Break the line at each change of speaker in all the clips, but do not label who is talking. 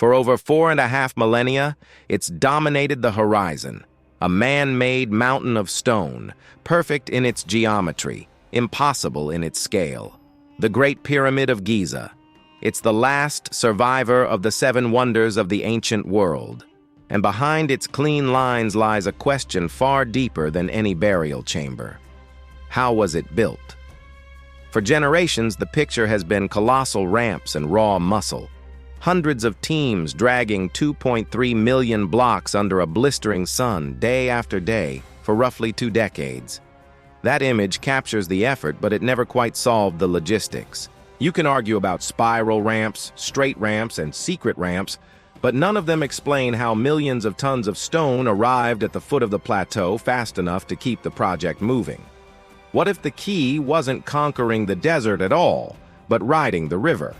For over 4.5 millennia, it's dominated the horizon, a man-made mountain of stone, perfect in its geometry, impossible in its scale. The Great Pyramid of Giza. It's the last survivor of the 7 wonders of the ancient world. And behind its clean lines lies a question far deeper than any burial chamber. How was it built? For generations, the picture has been colossal ramps and raw muscle. Hundreds of teams dragging 2.3 million blocks under a blistering sun day after day for roughly 2 decades. That image captures the effort, but it never quite solved the logistics. You can argue about spiral ramps, straight ramps, and secret ramps, but none of them explain how millions of tons of stone arrived at the foot of the plateau fast enough to keep the project moving. What if the key wasn't conquering the desert at all, but riding the river?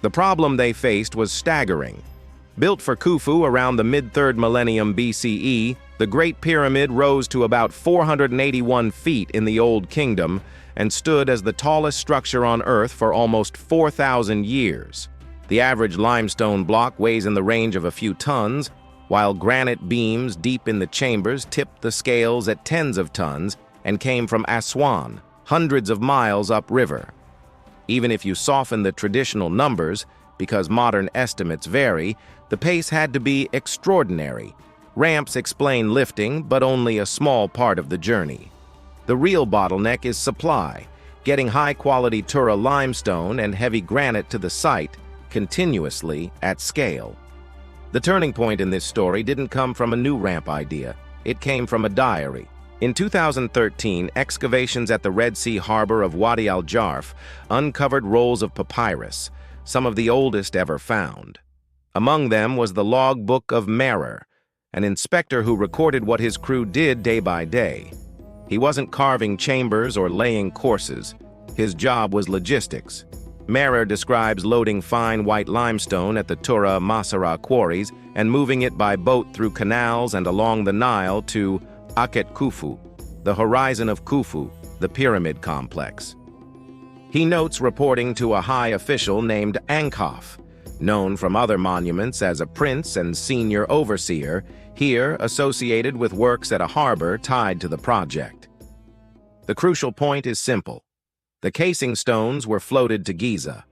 The problem they faced was staggering. Built for Khufu around the mid-3rd millennium BCE, the Great Pyramid rose to about 481 feet in the Old Kingdom and stood as the tallest structure on Earth for almost 4,000 years. The average limestone block weighs in the range of a few tons, while granite beams deep in the chambers tipped the scales at tens of tons and came from Aswan, hundreds of miles upriver. Even if you soften the traditional numbers, because modern estimates vary, the pace had to be extraordinary. Ramps explain lifting, but only a small part of the journey. The real bottleneck is supply, getting high-quality Tura limestone and heavy granite to the site continuously at scale. The turning point in this story didn't come from a new ramp idea. It came from a diary. In 2013, excavations at the Red Sea harbor of Wadi al-Jarf uncovered rolls of papyrus, some of the oldest ever found. Among them was the logbook of Maasara, an inspector who recorded what his crew did day by day. He wasn't carving chambers or laying courses. His job was logistics. Maasara describes loading fine white limestone at the Tura Maasara quarries and moving it by boat through canals and along the Nile to Khufu, the horizon of Khufu, the pyramid complex. He notes reporting to a high official named Ankaf, known from other monuments as a prince and senior overseer, here associated with works at a harbor tied to the project. The crucial point is simple. The casing stones were floated to Giza.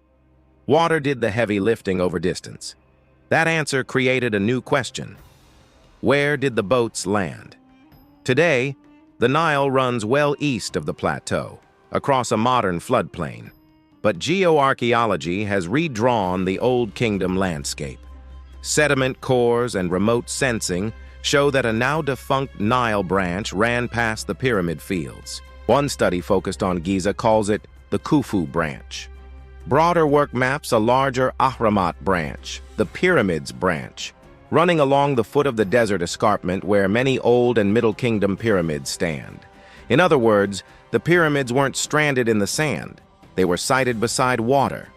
Water did the heavy lifting over distance. That answer created a new question. Where did the boats land? Today, the Nile runs well east of the plateau, across a modern floodplain. But geoarchaeology has redrawn the Old Kingdom landscape. Sediment cores and remote sensing show that a now-defunct Nile branch ran past the pyramid fields. One study focused on Giza calls it the Khufu-branch. Broader work maps a larger Ahramat branch, the Pyramids branch, running along the foot of the desert escarpment where many Old and Middle Kingdom pyramids stand. In other words, the pyramids weren't stranded in the sand. They were sited beside water.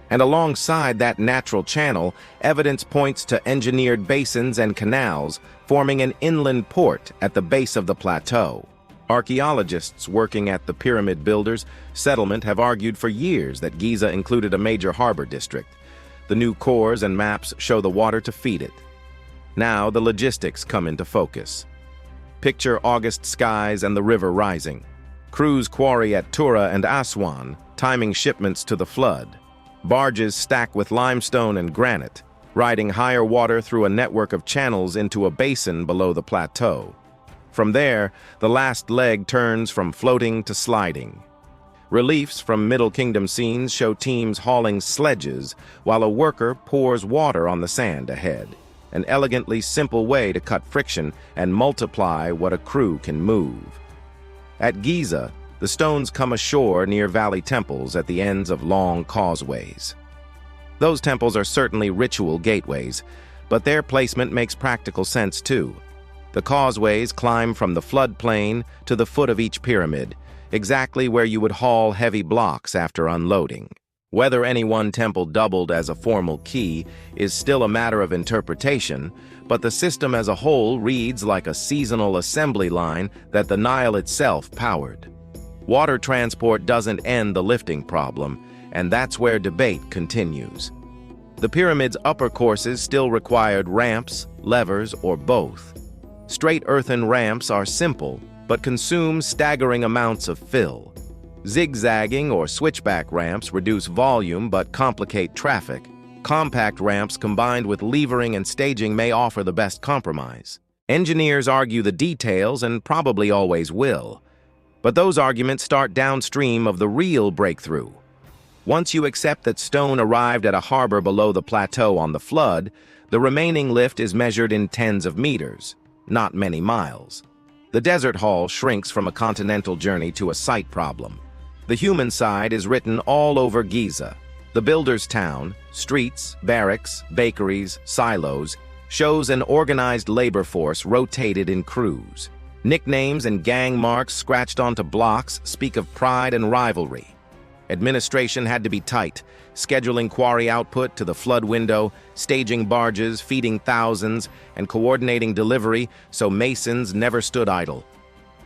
And alongside that natural channel, evidence points to engineered basins and canals forming an inland port at the base of the plateau. Archaeologists working at the pyramid builders' settlement have argued for years that Giza included a major harbor district. The new cores and maps show the water to feed it. Now the logistics come into focus. Picture August skies and the river rising. Crews quarry at Tura and Aswan, timing shipments to the flood. Barges stack with limestone and granite, riding higher water through a network of channels into a basin below the plateau. From there, the last leg turns from floating to sliding. Reliefs from Middle Kingdom scenes show teams hauling sledges while a worker pours water on the sand ahead. An elegantly simple way to cut friction and multiply what a crew can move. At Giza, the stones come ashore near valley temples at the ends of long causeways. Those temples are certainly ritual gateways, but their placement makes practical sense too. The causeways climb from the floodplain to the foot of each pyramid, exactly where you would haul heavy blocks after unloading. Whether any one temple doubled as a formal key is still a matter of interpretation, but the system as a whole reads like a seasonal assembly line that the Nile itself powered. Water transport doesn't end the lifting problem, and that's where debate continues. The pyramid's upper courses still required ramps, levers, or both. Straight earthen ramps are simple, but consume staggering amounts of fill. Zigzagging or switchback ramps reduce volume but complicate traffic. Compact ramps combined with levering and staging may offer the best compromise. Engineers argue the details and probably always will. But those arguments start downstream of the real breakthrough. Once you accept that stone arrived at a harbor below the plateau on the flood, the remaining lift is measured in tens of meters, not many miles. The desert haul shrinks from a continental journey to a site problem. The human side is written all over Giza. The builder's town, streets, barracks, bakeries, silos, shows an organized labor force rotated in crews. Nicknames and gang marks scratched onto blocks speak of pride and rivalry. Administration had to be tight, scheduling quarry output to the flood window, staging barges, feeding thousands, and coordinating delivery so masons never stood idle.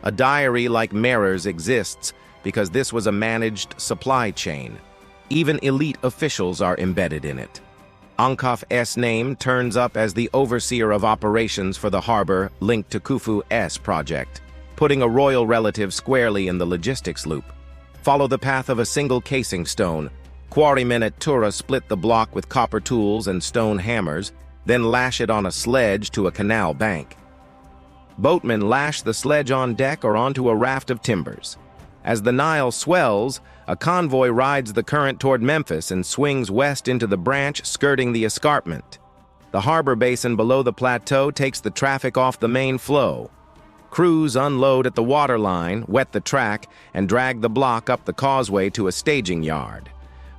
A diary like Mirror's exists because this was a managed supply chain. Even elite officials are embedded in it. Ankaf's name turns up as the overseer of operations for the harbor linked to Khufu's project, putting a royal relative squarely in the logistics loop. Follow the path of a single casing stone. Quarrymen at Tura split the block with copper tools and stone hammers, then lash it on a sledge to a canal bank. Boatmen lash the sledge on deck or onto a raft of timbers. As the Nile swells, a convoy rides the current toward Memphis and swings west into the branch skirting the escarpment. The harbor basin below the plateau takes the traffic off the main flow. Crews unload at the waterline, wet the track, and drag the block up the causeway to a staging yard.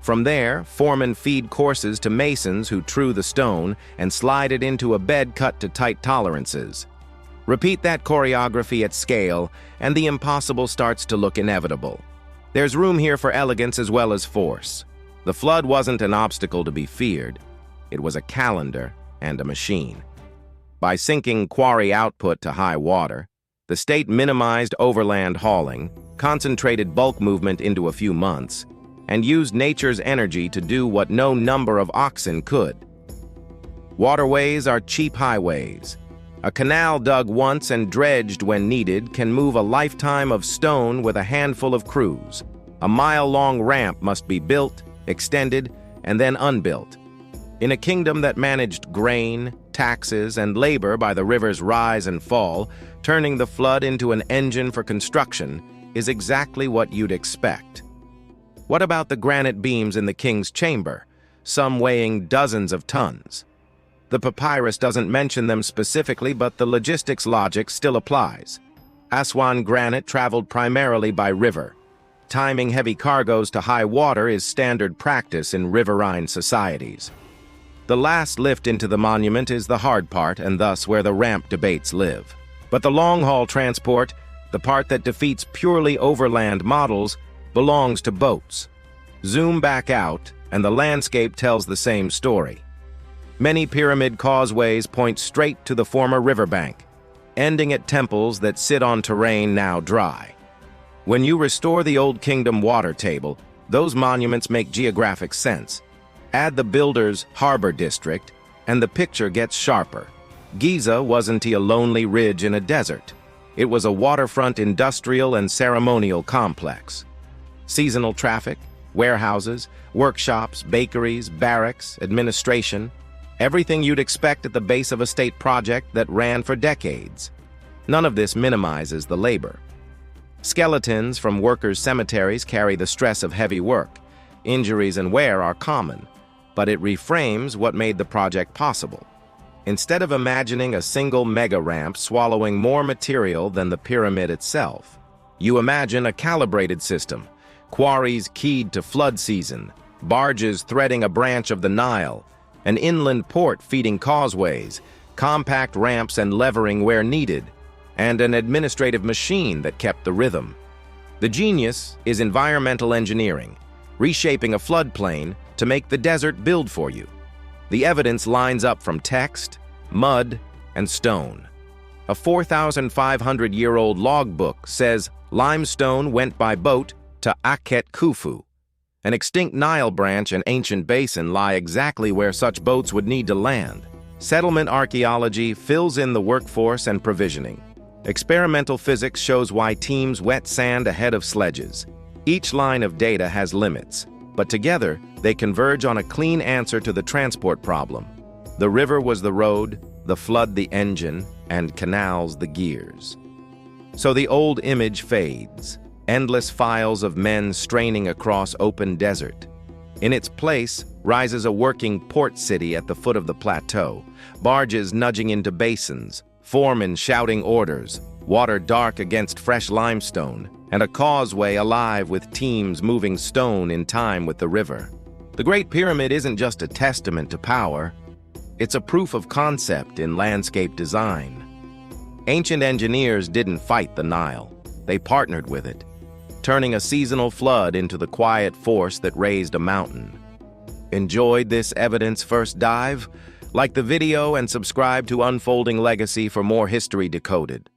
From there, foremen feed courses to masons who true the stone and slide it into a bed cut to tight tolerances. Repeat that choreography at scale, and the impossible starts to look inevitable. There's room here for elegance as well as force. The flood wasn't an obstacle to be feared. It was a calendar and a machine. By sinking quarry output to high water, the state minimized overland hauling, concentrated bulk movement into a few months, and used nature's energy to do what no number of oxen could. Waterways are cheap highways. A canal dug once and dredged when needed can move a lifetime of stone with a handful of crews. A mile-long ramp must be built, extended, and then unbuilt. In a kingdom that managed grain, taxes, and labor by the river's rise and fall, turning the flood into an engine for construction is exactly what you'd expect. What about the granite beams in the king's chamber, some weighing dozens of tons? The papyrus doesn't mention them specifically, but the logistics logic still applies. Aswan granite traveled primarily by river. Timing heavy cargoes to high water is standard practice in riverine societies. The last lift into the monument is the hard part, and thus where the ramp debates live. But the long-haul transport, the part that defeats purely overland models, belongs to boats. Zoom back out, and the landscape tells the same story. Many pyramid causeways point straight to the former riverbank, ending at temples that sit on terrain now dry. When you restore the Old Kingdom water table, those monuments make geographic sense. Add the builder's harbor district, and the picture gets sharper. Giza wasn't a lonely ridge in a desert. It was a waterfront industrial and ceremonial complex. Seasonal traffic, warehouses, workshops, bakeries, barracks, administration, everything you'd expect at the base of a state project that ran for decades. None of this minimizes the labor. Skeletons from workers' cemeteries carry the stress of heavy work. Injuries and wear are common, but it reframes what made the project possible. Instead of imagining a single mega ramp swallowing more material than the pyramid itself, you imagine a calibrated system, quarries keyed to flood season, barges threading a branch of the Nile, an inland port feeding causeways, compact ramps and levering where needed, and an administrative machine that kept the rhythm. The genius is environmental engineering, reshaping a floodplain to make the desert build for you. The evidence lines up from text, mud, and stone. A 4,500-year-old logbook says limestone went by boat to Akhet Khufu. An extinct Nile branch and ancient basin lie exactly where such boats would need to land. Settlement archaeology fills in the workforce and provisioning. Experimental physics shows why teams wet sand ahead of sledges. Each line of data has limits, but together they converge on a clean answer to the transport problem. The river was the road, the flood the engine, and canals the gears. So the old image fades, endless files of men straining across open desert. In its place rises a working port city at the foot of the plateau, barges nudging into basins, foremen shouting orders, water dark against fresh limestone, and a causeway alive with teams moving stone in time with the river. The Great Pyramid isn't just a testament to power, it's a proof of concept in landscape design. Ancient engineers didn't fight the Nile, they partnered with it, turning a seasonal flood into the quiet force that raised a mountain. Enjoyed this evidence first dive? Like the video and subscribe to Unfolding Legacy for more history decoded.